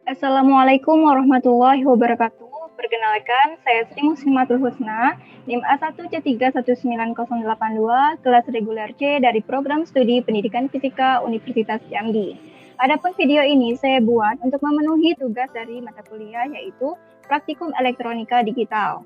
Assalamualaikum warahmatullahi wabarakatuh. Perkenalkan, saya Sri Muslimatul Husna, NIM A1C3190882, kelas reguler C dari Program Studi Pendidikan Fisika Universitas Jambi. Adapun video ini saya buat untuk memenuhi tugas dari mata kuliah yaitu Praktikum Elektronika Digital.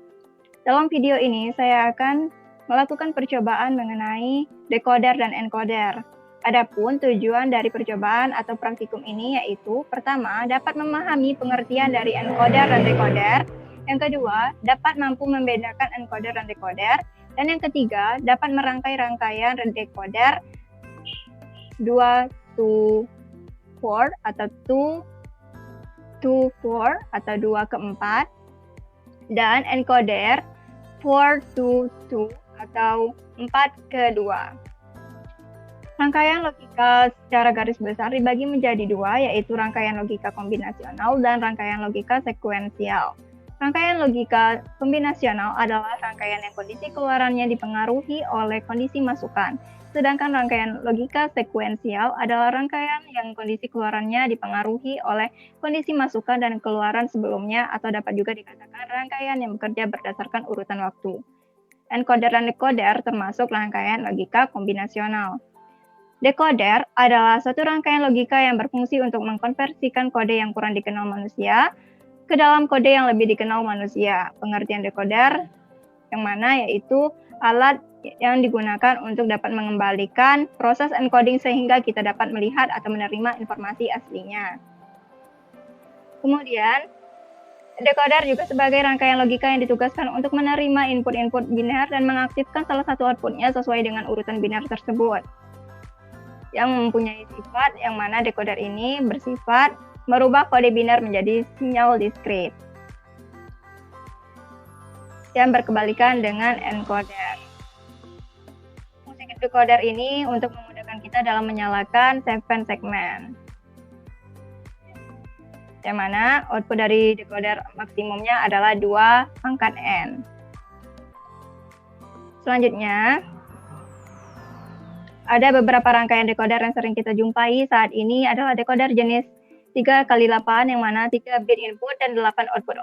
Dalam video ini saya akan melakukan percobaan mengenai decoder dan encoder. Adapun tujuan dari percobaan atau praktikum ini yaitu pertama, dapat memahami pengertian dari encoder dan decoder. Yang kedua, dapat mampu membedakan encoder dan decoder. Dan yang ketiga, dapat merangkai rangkaian decoder 2 to 4 atau 2 to 4 atau 2 ke 4. Dan encoder 4 to 2 atau 4 ke 2. Rangkaian logika secara garis besar dibagi menjadi dua, yaitu rangkaian logika kombinasional dan rangkaian logika sekuensial. Rangkaian logika kombinasional adalah rangkaian yang kondisi keluarannya dipengaruhi oleh kondisi masukan, sedangkan rangkaian logika sekuensial adalah rangkaian yang kondisi keluarannya dipengaruhi oleh kondisi masukan dan keluaran sebelumnya, atau dapat juga dikatakan rangkaian yang bekerja berdasarkan urutan waktu. Encoder dan decoder termasuk rangkaian logika kombinasional. Decoder adalah suatu rangkaian logika yang berfungsi untuk mengkonversikan kode yang kurang dikenal manusia ke dalam kode yang lebih dikenal manusia. Pengertian decoder yang mana yaitu alat yang digunakan untuk dapat mengembalikan proses encoding sehingga kita dapat melihat atau menerima informasi aslinya. Kemudian, decoder juga sebagai rangkaian logika yang ditugaskan untuk menerima input-input biner dan mengaktifkan salah satu outputnya sesuai dengan urutan biner tersebut, yang mempunyai sifat yang mana decoder ini bersifat merubah kode biner menjadi sinyal diskrit yang berkebalikan dengan encoder. Fungsi decoder ini untuk memudahkan kita dalam menyalakan 7 segmen, yang mana output dari decoder maksimumnya adalah 2 pangkat N. Selanjutnya, ada beberapa rangkaian decoder yang sering kita jumpai saat ini adalah decoder jenis 3x8 yang mana 3 bit input dan 8 output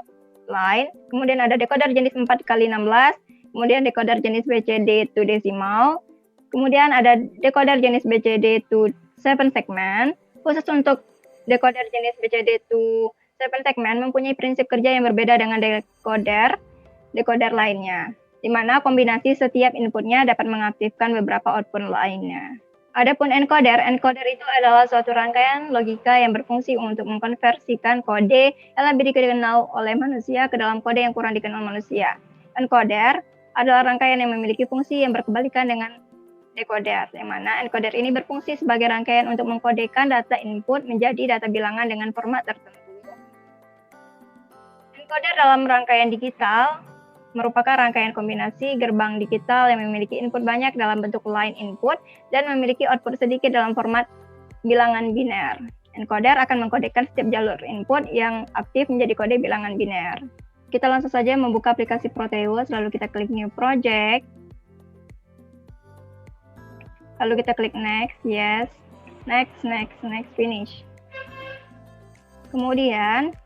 line. Kemudian ada decoder jenis 4x16, kemudian decoder jenis BCD to decimal. Kemudian ada decoder jenis BCD to 7 segmen. Khusus untuk decoder jenis BCD to 7 segmen mempunyai prinsip kerja yang berbeda dengan decoder lainnya, di mana kombinasi setiap inputnya dapat mengaktifkan beberapa output lainnya. Adapun encoder itu adalah suatu rangkaian logika yang berfungsi untuk mengkonversikan kode yang lebih dikenal oleh manusia ke dalam kode yang kurang dikenal manusia. Encoder adalah rangkaian yang memiliki fungsi yang berkebalikan dengan decoder, yang mana encoder ini berfungsi sebagai rangkaian untuk mengkodekan data input menjadi data bilangan dengan format tertentu. Encoder dalam rangkaian digital merupakan rangkaian kombinasi gerbang digital yang memiliki input banyak dalam bentuk line input dan memiliki output sedikit dalam format bilangan biner. Encoder akan mengkodekan setiap jalur input yang aktif menjadi kode bilangan biner. Kita langsung saja membuka aplikasi Proteus, lalu kita klik New Project. Lalu kita klik Next, Yes, Next, Finish. Kemudian,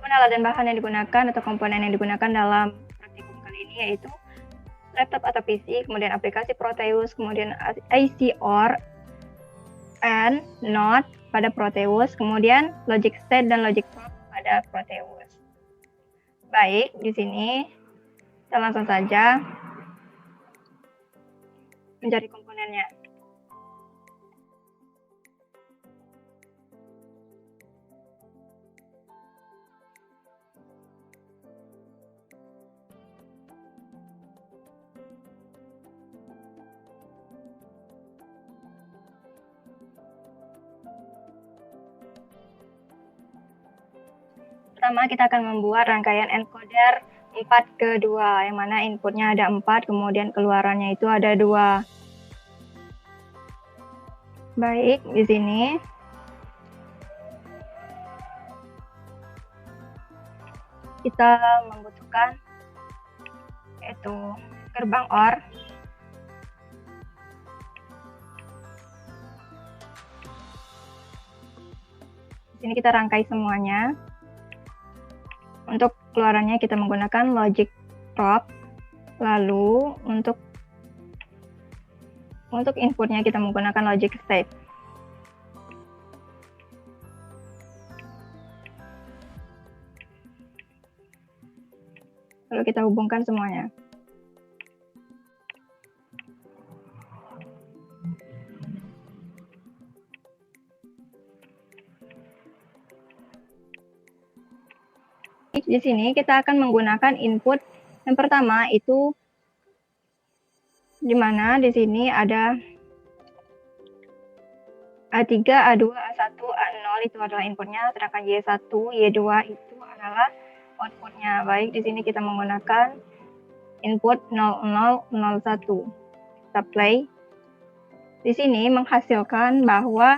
alat dan bahan yang digunakan atau komponen yang digunakan dalam praktikum kali ini yaitu laptop atau PC, kemudian aplikasi Proteus, kemudian IC OR and Node pada Proteus, kemudian Logic State dan Logic Prop pada Proteus. Baik, di sini kita langsung saja mencari komponennya. Pertama, kita akan membuat rangkaian encoder 4x2, yang mana inputnya ada 4, kemudian keluarannya itu ada 2. Baik, di sini kita membutuhkan yaitu gerbang OR, Di sini kita rangkai semuanya. Untuk keluarannya kita menggunakan logic prop. Lalu untuk inputnya kita menggunakan logic state. Lalu kita hubungkan semuanya. Di sini kita akan menggunakan input yang pertama itu, di mana di sini ada A3, A2, A1, A0 itu adalah inputnya, sedangkan Y1, Y2 itu adalah outputnya. Baik, di sini kita menggunakan input 0001. Kita play. Di sini menghasilkan bahwa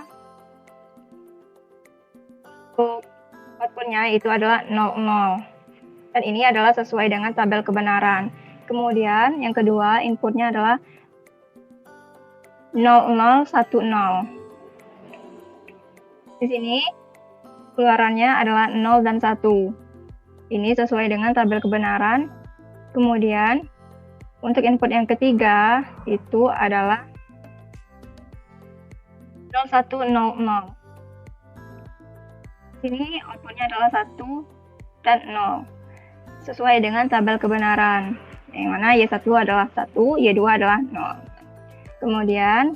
outputnya itu adalah 00. Dan ini adalah sesuai dengan tabel kebenaran. Kemudian yang kedua inputnya adalah 0010. Di sini keluarannya adalah 0 dan 1. Ini sesuai dengan tabel kebenaran. Kemudian untuk input yang ketiga itu adalah 0100. Di sini outputnya adalah 1 dan 0. Sesuai dengan tabel kebenaran. Yang mana Y1 adalah 1, Y2 adalah 0. Kemudian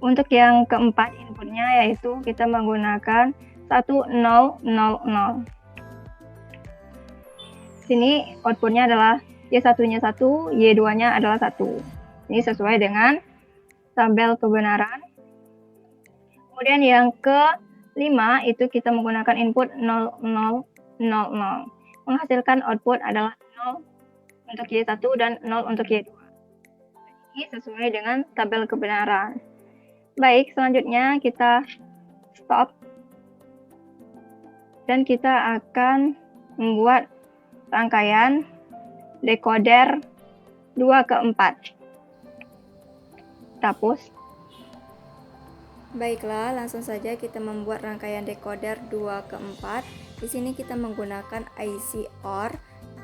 untuk yang keempat inputnya yaitu kita menggunakan 1000. Sini outputnya adalah Y1-nya 1, Y2-nya adalah 1. Ini sesuai dengan tabel kebenaran. Kemudian yang kelima itu kita menggunakan input 0000. Menghasilkan output adalah 0 untuk Y1 dan 0 untuk Y2. Ini sesuai dengan tabel kebenaran. Baik, selanjutnya kita stop. Dan kita akan membuat rangkaian decoder 2/4. Kita hapus. Baiklah, langsung saja kita membuat rangkaian decoder 2/4. Di sini kita menggunakan IC OR,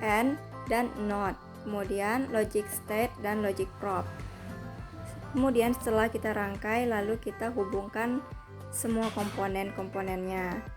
AND, dan NOT. Kemudian logic state dan logic prop. Kemudian setelah kita rangkai, lalu kita hubungkan semua komponen-komponennya.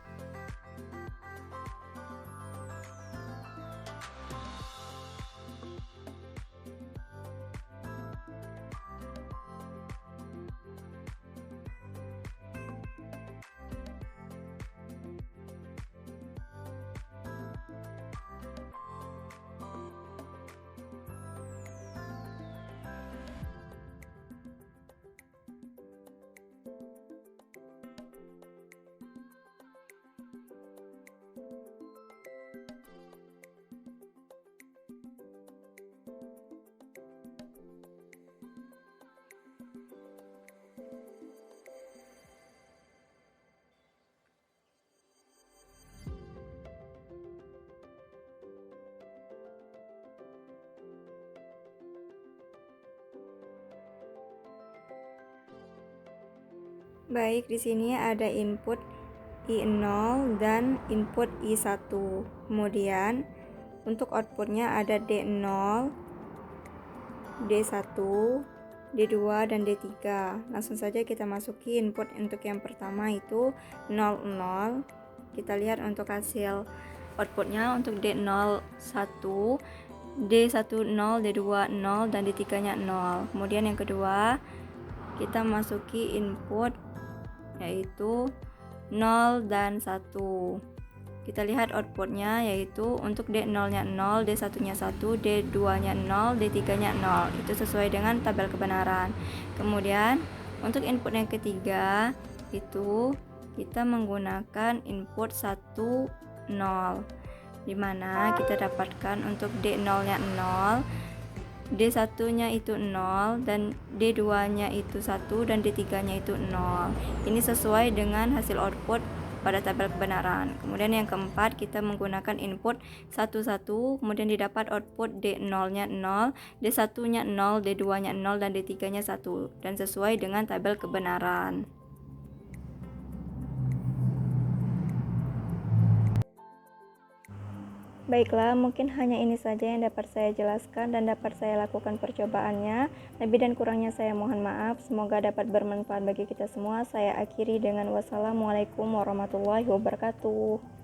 Baik, di sini ada input I0 dan input I1. Kemudian untuk outputnya ada D0, D1, D2, dan D3. Langsung saja kita masuki input untuk yang pertama itu 00. Kita lihat untuk hasil outputnya untuk D0 1, D1 0, D2 0, dan D3 nya 0. Kemudian yang kedua kita masuki input yaitu 0 dan 1. Kita lihat outputnya yaitu untuk D0 nya 0, D1 nya 1, D2 nya 0, D3 nya 0. Itu sesuai dengan tabel kebenaran. Kemudian untuk input yang ketiga itu kita menggunakan input 1 0, dimana kita dapatkan untuk D0 nya 0, D1 nya itu 0, dan D2 nya itu 1, dan D3 nya itu 0. Ini sesuai dengan hasil output pada tabel kebenaran. Kemudian yang keempat kita menggunakan input 11, kemudian didapat output D0 nya 0, D1 nya 0, D2 nya 0, dan D3 nya 1, dan sesuai dengan tabel kebenaran. Baiklah, mungkin hanya ini saja yang dapat saya jelaskan dan dapat saya lakukan percobaannya. Lebih dan kurangnya saya mohon maaf. Semoga dapat bermanfaat bagi kita semua. Saya akhiri dengan wassalamualaikum warahmatullahi wabarakatuh.